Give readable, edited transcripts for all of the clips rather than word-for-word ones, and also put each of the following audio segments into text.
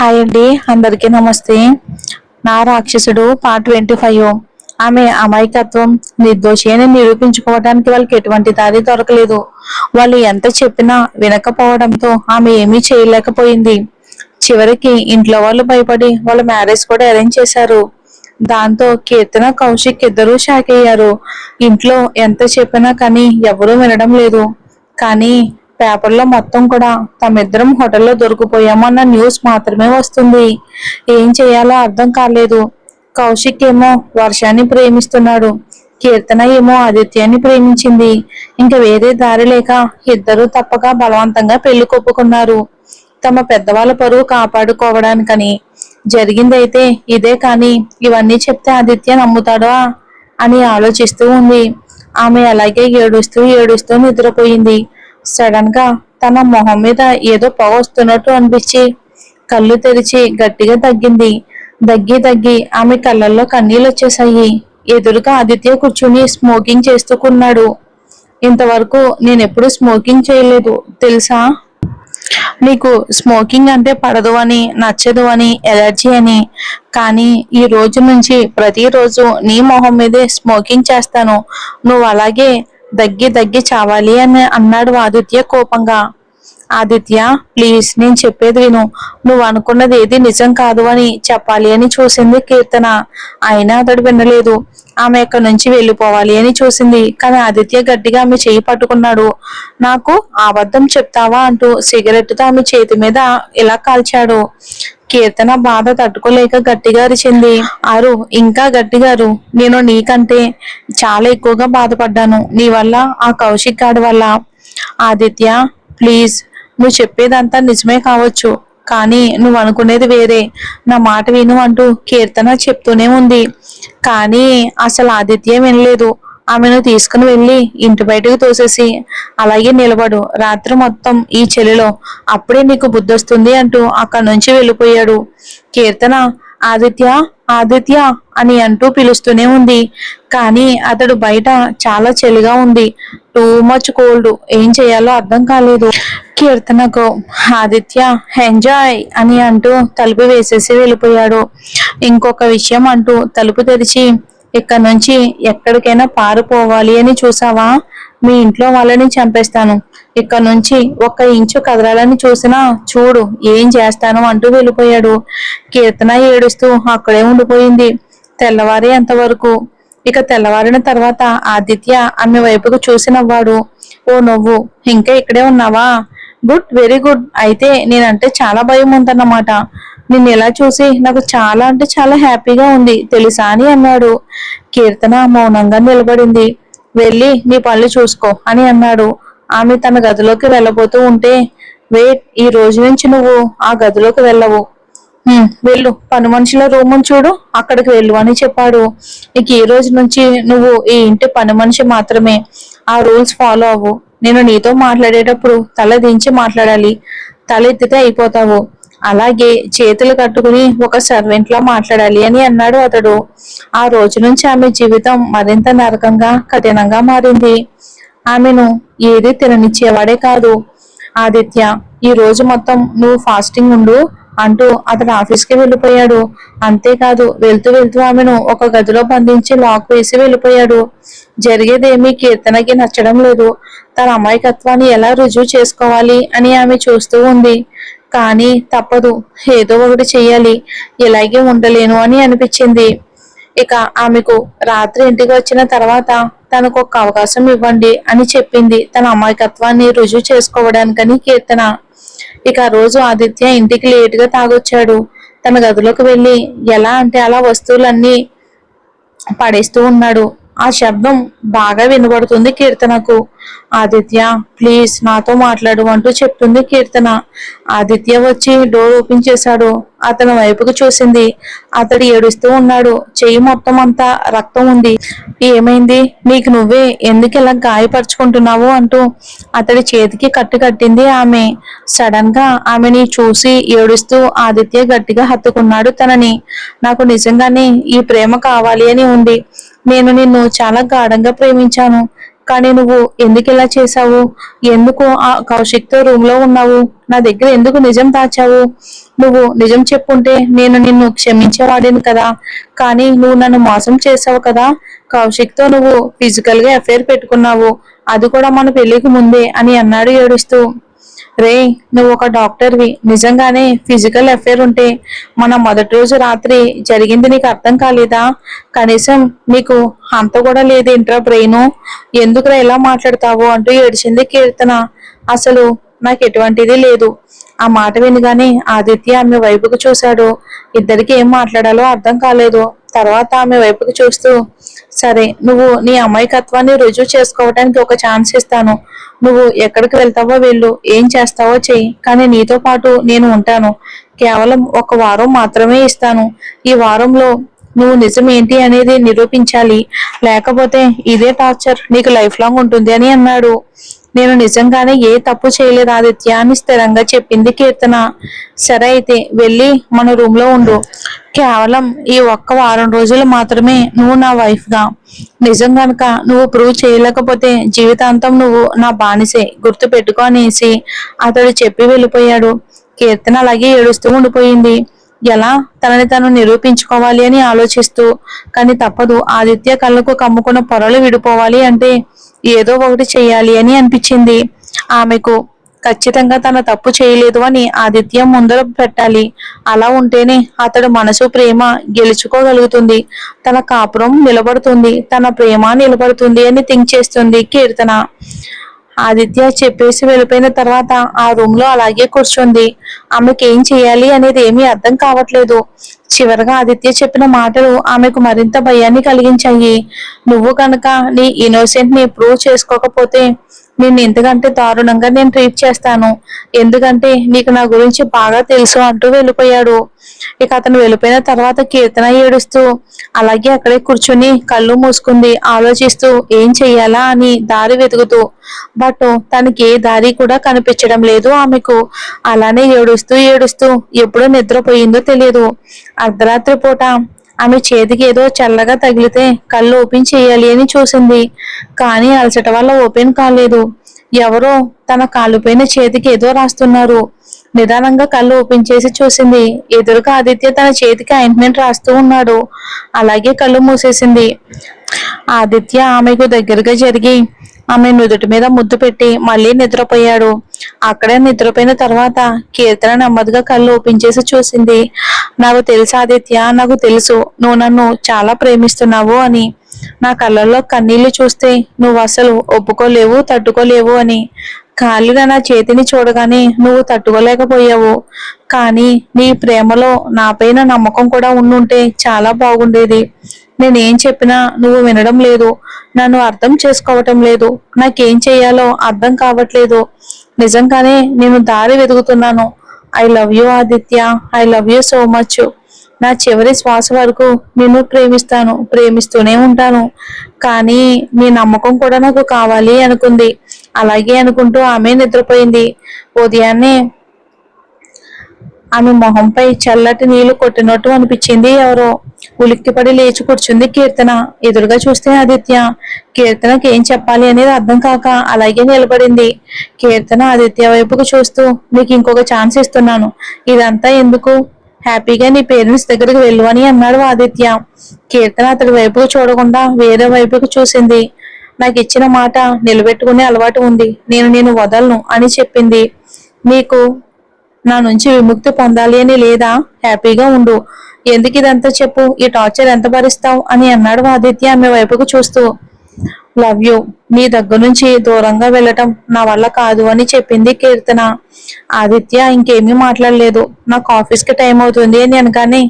Hi అండి, అందరికీ నమస్తే. నా రాక్షసుడు పార్ట్ 25. ఆమె అమాయకత్వం, నిర్దోషి అని నిరూపించుకోవడానికి వాళ్ళకి ఎటువంటి దారి దొరకలేదు. వాళ్ళు ఎంత చెప్పినా వినకపోవడంతో ఆమె ఏమీ చేయలేకపోయింది. చివరికి ఇంట్లో వాళ్ళు భయపడి వాళ్ళ మ్యారేజ్ కూడా అరేంజ్ చేశారు. దాంతో కీర్తన, కౌశిక్ ఇద్దరూ షాక్ అయ్యారు. ఇంట్లో ఎంత చెప్పినా కానీ ఎవరూ వినడం లేదు. కానీ పేపర్లో మొత్తం కూడా తమిద్దరం హోటల్లో దొరికిపోయామన్న న్యూస్ మాత్రమే వస్తుంది. ఏం చేయాలో అర్థం కాలేదు. కౌశిక్ ఏమో వర్షాన్ని ప్రేమిస్తున్నాడు, కీర్తన ఏమో ఆదిత్యాన్ని ప్రేమించింది. ఇంకా వేరే దారి లేక ఇద్దరూ తప్పక బలవంతంగా పెళ్లి కొప్పుకున్నారు, తమ పెద్దవాళ్ళ పరువు కాపాడుకోవడానికని. జరిగిందైతే ఇదే, కానీ ఇవన్నీ చెప్తే ఆదిత్య నమ్ముతాడా అని ఆలోచిస్తూ ఉంది. ఆమె అలాగే ఏడుస్తూ ఏడుస్తూ నిద్రపోయింది. సడన్ గా తన మొహం మీద ఏదో పొగ వస్తున్నట్టు అనిపించి కళ్ళు తెరిచి గట్టిగా దగ్గింది. దగ్గి దగ్గి ఆమె కళ్ళల్లో కన్నీళ్ళు వచ్చేసాయి. ఎదురుగా ఆదిత్య కూర్చుని స్మోకింగ్ చేస్తున్నాడు. ఇంతవరకు నేనెప్పుడు స్మోకింగ్ చేయలేదు తెలుసా. నీకు స్మోకింగ్ అంటే పడదు అని, నచ్చదు అని, ఎలర్జీ అని. కానీ ఈ రోజు నుంచి ప్రతిరోజు నీ మొహం మీదే స్మోకింగ్ చేస్తాను, నువ్వు అలాగే దగ్గి దగ్గి చావాలి అని అన్నాడు ఆదిత్య కోపంగా. ఆదిత్య, ప్లీజ్ నేను చెప్పేది విను. నువ్వు అనుకున్నది ఏది నిజం కాదు అని చెప్పాలి అని చూసింది కీర్తన. అయినా అతడు వినలేదు. ఆమె ఎక్కడి నుంచి వెళ్ళిపోవాలి అని చూసింది, కానీ ఆదిత్య గట్టిగా ఆమె చేయి పట్టుకున్నాడు. నాకు అబద్ధం చెప్తావా అంటూ సిగరెట్తో ఆమె చేతి మీద ఇలా కాల్చాడు. కీర్తన బాధ తట్టుకోలేక గట్టిగా అరిచింది. అరు, ఇంకా గట్టిగా అరు. నేను నీకంటే చాలా ఎక్కువగా బాధపడ్డాను నీ వల్ల, ఆ కౌశిక్ గాడి వల్ల. ఆదిత్య, ప్లీజ్, నువ్వు చెప్పేదంతా నిజమే కావచ్చు, కానీ నువ్వు అనుకునేది వేరే. నా మాట విను అంటూ కీర్తన చెప్తూనే ఉంది. కానీ అసలు ఆదిత్య వినలేదు. ఆమెను తీసుకుని వెళ్ళి ఇంటి బయటకు తోసేసి అలాగే నిలబడు, రాత్రి మొత్తం ఈ చెలిలో, అప్పుడే నీకు బుద్ధి వస్తుంది అంటూ అక్కడి నుంచి వెళ్ళిపోయాడు. కీర్తన ఆదిత్య, ఆదిత్య అని అంటూ పిలుస్తూనే ఉంది. కానీ అతడు బయట చాలా చలిగా ఉంది, టూ మచ్ కోల్డ్. ఏం చేయాలో అర్థం కాలేదు కీర్తనకు. ఆదిత్య ఎంజాయ్ అని అంటూ తలుపు వేసేసి వెళ్ళిపోయాడు. ఇంకొక విషయం అంటూ తలుపు తెరిచి, ఇక్కడ నుంచి ఎక్కడికైనా పారిపోవాలి అని చూసావా, మీ ఇంట్లో వాళ్ళని చంపేస్తాను. ఇక్కడ నుంచి 1 ఇంచు కదలాలని చూసినా చూడు ఏం చేస్తాను అంటూ వెళ్ళిపోయాడు. కీర్తన ఏడుస్తూ అక్కడే ఉండిపోయింది తెల్లవారి అంతవరకు. ఇక తెల్లవారిన తర్వాత ఆదిత్య ఆమె వైపుకు చూసి నవ్వాడు. ఓ, నువ్వు ఇంకా ఇక్కడే ఉన్నావా? Good, very good. అయితే నేనంటే చాలా భయం ఉందన్నమాట. నిన్ను ఎలా చూసి నాకు చాలా అంటే చాలా హ్యాపీగా ఉంది తెలుసా అని అన్నాడు. కీర్తన మౌనంగా నిలబడింది. వెళ్ళి నీ పనులు చూసుకో అని అన్నాడు. ఆమె తన గదిలోకి వెళ్ళబోతూ ఉంటే, వెయిట్, ఈ రోజు నుంచి నువ్వు ఆ గదిలోకి వెళ్ళవు. వెళ్ళు, పని మనుషుల రూమ్ చూడు, అక్కడికి వెళ్ళు అని చెప్పాడు. ఇక ఈ రోజు నుంచి నువ్వు ఈ ఇంటి పని మనిషి మాత్రమే. ఆ రూల్స్ ఫాలో అవ్వు. నేను నీతో మాట్లాడేటప్పుడు తల దించి మాట్లాడాలి, తల ఎత్తితే అయిపోతావు. అలాగే చేతులు కట్టుకుని ఒక సర్వెంట్ లా మాట్లాడాలి అని అన్నాడు అతడు. ఆ రోజు నుంచి ఆమె జీవితం మరింత నరకంగా, కఠినంగా మారింది. ఆమెను ఏది తిననిచ్చేవాడే కాదు. ఆదిత్య, ఈ రోజు మొత్తం నువ్వు ఫాస్టింగ్ ఉండు అంటూ అతడు ఆఫీస్కి వెళ్ళిపోయాడు. అంతేకాదు, వెళ్తూ వెళ్తూ ఆమెను ఒక గదిలో బంధించి లాక్ వేసి వెళ్ళిపోయాడు. జరిగేదేమీ కీర్తనకి నచ్చడం లేదు. తన అమాయకత్వాన్ని ఎలా రుజువు చేసుకోవాలి అని ఆమె చూస్తూ ఉంది. కానీ తప్పదు, ఏదో ఒకటి చెయ్యాలి, ఇలాగే ఉండలేను అని అనిపించింది. ఇక ఆమెకు రాత్రి ఇంటికి వచ్చిన తర్వాత తనకు ఒక అవకాశం ఇవ్వండి అని చెప్పింది, తన అమాయకత్వాన్ని రుజువు చేసుకోవడానికని కీర్తన. ఇక ఆ రోజు ఆదిత్య ఇంటికి లేటుగా తాగొచ్చాడు. తన గదిలోకి వెళ్ళి ఎలా అంటే అలా వస్తువులన్నీ పడేస్తూ ఉన్నాడు. ఆ శబ్దం బాగా వినబడుతుంది కీర్తనకు. ఆదిత్య, ప్లీజ్ నాతో మాట్లాడు అంటూ చెప్తుంది కీర్తన. ఆదిత్య వచ్చి డోర్ ఓపెన్ చేశాడు. అతని వైపుకు చూసింది. అతడు ఏడుస్తూ ఉన్నాడు. చెయ్యి మొత్తం అంతా రక్తం ఉంది. ఏమైంది, నీకు నువ్వే ఎందుకు ఇలా గాయపరుచుకుంటున్నావు అంటూ అతడి చేతికి కట్టు కట్టింది ఆమె. సడన్ గా ఆమెని చూసి ఏడుస్తూ ఆదిత్య గట్టిగా హత్తుకున్నాడు తనని. నాకు నిజంగానే ఈ ప్రేమ కావాలి అని ఉంది. నేను నిన్ను చాలా గాఢంగా ప్రేమించాను, కానీ నువ్వు ఎందుకు ఇలా చేశావు? ఎందుకు ఆ కౌశిక్తో రూమ్ లో ఉన్నావు? నా దగ్గర ఎందుకు నిజం దాచావు? నువ్వు నిజం చెప్పుంటే నేను నిన్ను క్షమించేవాడిని కదా. కానీ నువ్వు నన్ను మోసం చేసావు కదా. కౌశిక్తో నువ్వు ఫిజికల్ గా అఫైర్ పెట్టుకున్నావు, అది కూడా మన పెళ్లికి ముందే అని అన్నాడు ఏడుస్తూ. రే, నువ్వు ఒక డాక్టర్వి, నిజంగానే ఫిజికల్ అఫైర్ ఉంటే మన మొదటి రోజు రాత్రి జరిగింది నీకు అర్థం కాలేదా? కనీసం నీకు అంత కూడా లేదేంట్రా బ్రెయిన్? ఎందుకురా ఇలా మాట్లాడతావు అంటూ ఏడిచింది కీర్తన. అసలు నాకు ఎటువంటిది లేదు. ఆ మాట వినగానే ఆదిత్య ఆమె వైపుకు చూశాడు. ఇద్దరికి ఏం మాట్లాడాలో అర్థం కాలేదు. తర్వాత ఆమె వైపుకు చూస్తూ, సరే, నువ్వు నీ అమాయకత్వాన్ని రుజువు చేసుకోవడానికి ఒక ఛాన్స్ ఇస్తాను. నువ్వు ఎక్కడికి వెళ్తావో వెళ్ళు, ఏం చేస్తావో చెయ్యి, కానీ నీతో పాటు నేను ఉంటాను. కేవలం ఒక వారం మాత్రమే ఇస్తాను. ఈ వారంలో నువ్వు నిజం ఏంటి అనేది నిరూపించాలి, లేకపోతే ఇదే టార్చర్ నీకు లైఫ్ లాంగ్ ఉంటుంది అని అన్నాడు. నేను నిజంగానే ఏ తప్పు చేయలేదు ఆదిత్య అని స్థిరంగా చెప్పింది కీర్తన. సరే అయితే వెళ్ళి మన రూమ్ లో ఉండు. కేవలం ఈ ఒక్క వారం రోజులు మాత్రమే నువ్వు నా వైఫ్ గా. నిజం గనుక నువ్వు ప్రూవ్ చేయలేకపోతే జీవితాంతం నువ్వు నా బానిసే, గుర్తు పెట్టుకో అనేసి అతడు చెప్పి వెళ్ళిపోయాడు. కీర్తన అలాగే ఏడుస్తూ ఉండిపోయింది. ఎలా తనని తను నిరూపించుకోవాలి అని ఆలోచిస్తూ. కానీ తప్పదు, ఆదిత్య కళ్ళకు కమ్ముకున్న పొరలు విడిపోవాలి అంటే ఏదో ఒకటి చెయ్యాలి అని అనిపించింది ఆమెకు. ఖచ్చితంగా తన తప్పు చేయలేదు అని ఆదిత్య ముందర పెట్టాలి. అలా ఉంటేనే అతడు మనసు ప్రేమ గెలుచుకోగలుగుతుంది, తన కాపురం నిలబడుతుంది, తన ప్రేమ నిలబడుతుంది అని థింక్ చేస్తుంది కీర్తన. ఆదిత్య చెప్పేసి వెళ్ళిపోయిన తర్వాత ఆ రూమ్ లో అలాగే కూర్చుంది. ఆమెకి ఏం చేయాలి అనేది ఏమీ అర్థం కావట్లేదు. చివరగా ఆదిత్య చెప్పిన మాటలు ఆమెకు మరింత భయాన్ని కలిగించాయి. నువ్వు కనుక నీ ఇన్నోసెంట్ ని ప్రూవ్ చేసుకోకపోతే నిన్ను ఇంతకంటే దారుణంగా నేను ట్రీట్ చేస్తాను. ఎందుకంటే నీకు నా గురించి బాగా తెలుసు అంటూ వెళ్ళిపోయాడు. ఇక అతను వెళ్ళిపోయిన తర్వాత కీర్తన ఏడుస్తూ అలాగే అక్కడే కూర్చుని కళ్ళు మూసుకుంది, ఆలోచిస్తూ ఏం చెయ్యాలా అని దారి వెతుకుతూ. బట్ తనకి ఏ దారి కూడా కనిపించడం లేదు ఆమెకు. అలానే ఏడుస్తూ ఏడుస్తూ ఎప్పుడో నిద్రపోయిందో తెలియదు. అర్ధరాత్రి పూట ఆమె చేతికి ఏదో చల్లగా తగిలితే కళ్ళు ఓపెన్ చేయాలి అని చూసింది, కానీ అలసట వల్ల ఓపెన్ కాలేదు. ఎవరో తన కాలుపైన చేతికి ఏదో రాస్తున్నారు. నిదానంగా కళ్ళు ఓపెన్ చేసి చూసింది. ఎదురుగా ఆదిత్య తన చేతికి ఆయింట్మెంట్ రాస్తూ ఉన్నాడు. అలాగే కళ్ళు మూసేసింది. ఆదిత్య ఆమెకు దగ్గరగా జరిగి ఆమె నుదుటి మీద ముద్దు పెట్టి మళ్ళీ నిద్రపోయాడు. అక్కడే నిద్రపోయిన తర్వాత కీర్తన నెమ్మదిగా కళ్ళు ఓపెన్ చేసి చూసింది. నాకు తెలుసు ఆదిత్య, నాకు తెలుసు నువ్వు నన్ను చాలా ప్రేమిస్తున్నావు అని. నా కళ్ళల్లో కన్నీళ్లు చూస్తే నువ్వు అసలు ఒప్పుకోలేవు, తట్టుకోలేవు అని. కాలిన నా చేతిని చూడగానే నువ్వు తట్టుకోలేకపోయావు. కానీ నీ ప్రేమలో నాపైన నమ్మకం కూడా ఉండుంటే చాలా బాగుండేది. నేనేం చెప్పినా నువ్వు వినడం లేదు, నన్ను అర్థం చేసుకోవటం లేదు. నాకేం చెయ్యాలో అర్థం కావట్లేదు. నిజంగానే నేను దారి వెతుకుతున్నాను. I love you Aditya, I love you so much. నా చివరి శ్వాస వరకు నిన్ను ప్రేమిస్తాను, ప్రేమిస్తూనే ఉంటాను. కానీ నీ నమ్మకం కూడా నాకు కావాలి అనుకుంది. అలాగే అనుకుంటూ ఆమె నిద్రపోయింది. ఉదయాన్నే ఆమె మొహంపై చల్లటి నీళ్లు కొట్టినట్టు అనిపించింది ఎవరో. ఉలిక్కిపడి లేచి కూర్చుంది కీర్తన. ఎదురుగా చూస్తే ఆదిత్య. కీర్తనకి ఏం చెప్పాలి అనేది అర్థం కాక అలాగే నిలబడింది. కీర్తన ఆదిత్య వైపుకు చూస్తూ, నీకు ఇంకొక ఛాన్స్ ఇస్తున్నాను, ఇదంతా ఎందుకు, హ్యాపీగా నీ పేరెంట్స్ దగ్గరికి వెళ్ళు అని అన్నాడు ఆదిత్య. కీర్తన అతడి వైపుకు చూడకుండా వేరే వైపుకు చూసింది. నాకు ఇచ్చిన మాట నిలబెట్టుకునే అలవాటు ఉంది, నేను వదలను అని చెప్పింది. నీకు నా నుంచి విముక్తి పొందాలి అని లేదా? హ్యాపీగా ఉండు. ఎందుకు ఇదంతా చెప్పు, ఈ టార్చర్ ఎంత భరిస్తావు అని అన్నాడు ఆదిత్య ఆమె వైపుకు చూస్తూ. Love you. నీ దగ్గర నుంచి దూరంగా వెళ్ళటం నా వల్ల కాదు అని చెప్పింది కీర్తన. ఆదిత్య ఇంకేమీ మాట్లాడలేదు. నాకు ఆఫీస్కి టైం అవుతుంది అని అనగానే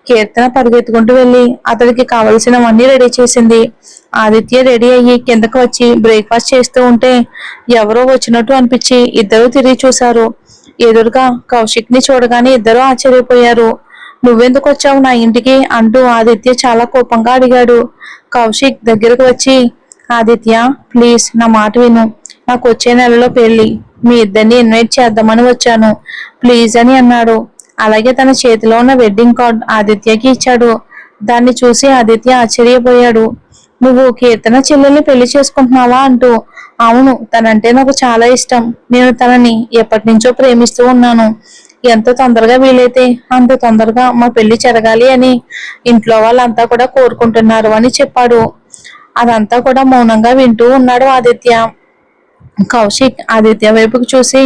కీర్తన పరిగెత్తుకుంటూ వెళ్ళి అతడికి కావలసినవన్నీ రెడీ చేసింది. ఆదిత్య రెడీ అయ్యి కిందకు వచ్చి బ్రేక్ఫాస్ట్ చేస్తూ ఉంటే ఎవరో వచ్చినట్టు అనిపించి ఇద్దరు తిరిగి చూశారు. ఎదురుగా కౌశిక్ ని చూడగానే ఇద్దరు ఆశ్చర్యపోయారు. నువ్వెందుకు వచ్చావు నా ఇంటికి అంటూ ఆదిత్య చాలా కోపంగా అడిగాడు. కౌశిక్ దగ్గరకు వచ్చి, ఆదిత్య ప్లీజ్ నా మాట విను, నాకు వచ్చే నెలలో పెళ్లి, మీ ఇద్దరిని ఇన్వైట్ చేద్దామని వచ్చాను, ప్లీజ్ అని అన్నాడు. అలాగే తన చేతిలో ఉన్న వెడ్డింగ్ కార్డ్ ఆదిత్యకి ఇచ్చాడు. దాన్ని చూసి ఆదిత్య ఆశ్చర్యపోయాడు. నువ్వు కీర్తన చెల్లెల్ని పెళ్లి చేసుకుంటున్నావా అంటూ. అవును, తనంటే నాకు చాలా ఇష్టం. నేను తనని ఎప్పటి నుంచో ప్రేమిస్తూ ఉన్నాను. ఎంత తొందరగా వీలైతే అంత తొందరగా మా పెళ్లి జరగాలి అని ఇంట్లో వాళ్ళంతా కూడా కోరుకుంటున్నారు అని చెప్పాడు. అదంతా కూడా మౌనంగా వింటూ ఉన్నాడు ఆదిత్య. కౌశిక్ ఆదిత్య వైపుకు చూసి,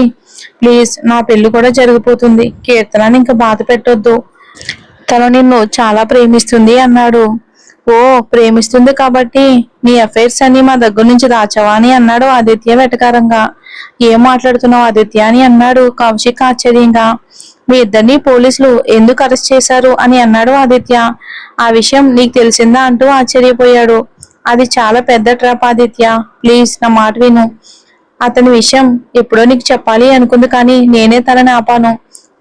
ప్లీజ్ నా పెళ్లి కూడా జరిగిపోతుంది, కీర్తనని ఇంకా బాధ పెట్టొద్దు, తను నిన్ను చాలా ప్రేమిస్తుంది అన్నాడు. ఓ, ప్రేమిస్తుంది కాబట్టి నీ అఫైర్స్ అన్ని మా దగ్గర నుంచి దాచావా అని అన్నాడు ఆదిత్య వెటకారంగా. ఏం మాట్లాడుతున్నావు ఆదిత్య అని అన్నాడు కౌశిక్ ఆశ్చర్యంగా. మీ ఇద్దరిని పోలీసులు ఎందుకు అరెస్ట్ చేశారు అని అన్నాడు ఆదిత్య. ఆ విషయం నీకు తెలిసిందా అంటూ ఆశ్చర్యపోయాడు. అది చాలా పెద్ద ట్రాప్ ఆదిత్య, ప్లీజ్ నా మాట విను. అతని విషయం ఎప్పుడో నీకు చెప్పాలి అనుకుంది, కానీ నేనే తనని ఆపాను.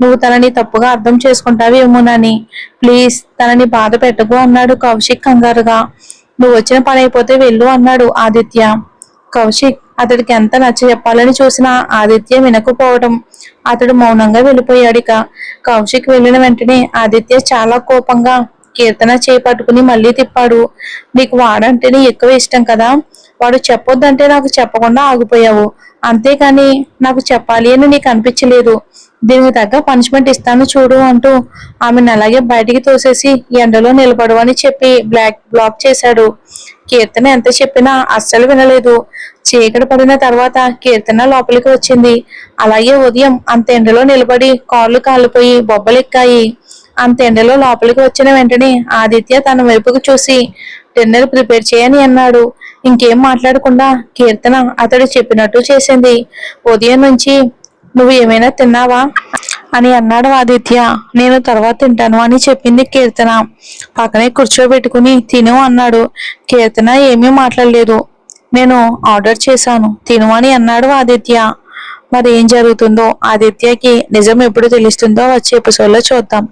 నువ్వు తనని తప్పుగా అర్థం చేసుకుంటావేమోనని. ప్లీజ్ తనని బాధ పెట్టకు అన్నాడు కౌశిక్ కంగారుగా. నువ్వు వచ్చిన పని అయిపోతే వెళ్ళు అన్నాడు ఆదిత్య. కౌశిక్ అతడికి ఎంత నచ్చ చెప్పాలని చూసినా ఆదిత్య వినకపోవడం. అతడు మౌనంగా వెళ్ళిపోయాడిక. కౌశిక్ వెళ్ళిన వెంటనే ఆదిత్య చాలా కోపంగా కీర్తన చేపట్టుకుని మళ్ళీ తిప్పాడు. నీకు వాడంటేనే ఎక్కువ ఇష్టం కదా, వాడు చెప్పొద్దంటే నాకు చెప్పకుండా ఆగిపోయావు, అంతేకాని నాకు చెప్పాలి అని నీకు అనిపించలేదు. దీనికి తగ్గ పనిష్మెంట్ ఇస్తాను చూడు అంటూ ఆమెను అలాగే బయటికి తోసేసి ఎండలో నిలబడు అని చెప్పి బ్లాక్ చేశాడు. కీర్తన ఎంత చెప్పినా అస్సలు వినలేదు. చీకటి పడిన తర్వాత కీర్తన లోపలికి వచ్చింది. అలాగే ఉదయం అంత ఎండలో నిలబడి కాళ్ళు కాలిపోయి బొబ్బలెక్కాయి. అంత ఎండలో లోపలికి వచ్చిన వెంటనే ఆదిత్య తన వైపుకు చూసి డిన్నర్ ప్రిపేర్ చేయని అన్నాడు. ఇంకేం మాట్లాడకుండా కీర్తన అతడు చెప్పినట్టు చేసింది. ఉదయం నుంచి నువ్వు ఏమైనా తిన్నావా అని అన్నాడు ఆదిత్య. నేను తర్వాత తింటాను అని చెప్పింది కీర్తన. పక్కనే కూర్చోబెట్టుకుని తిను అన్నాడు. కీర్తన ఏమీ మాట్లాడలేదు. నేను ఆర్డర్ చేశాను, తిను అని అన్నాడు ఆదిత్య. మరి ఏం జరుగుతుందో, ఆదిత్యకి నిజం ఎప్పుడు తెలుస్తుందో వచ్చే ఎపిసోడ్లో చూద్దాం.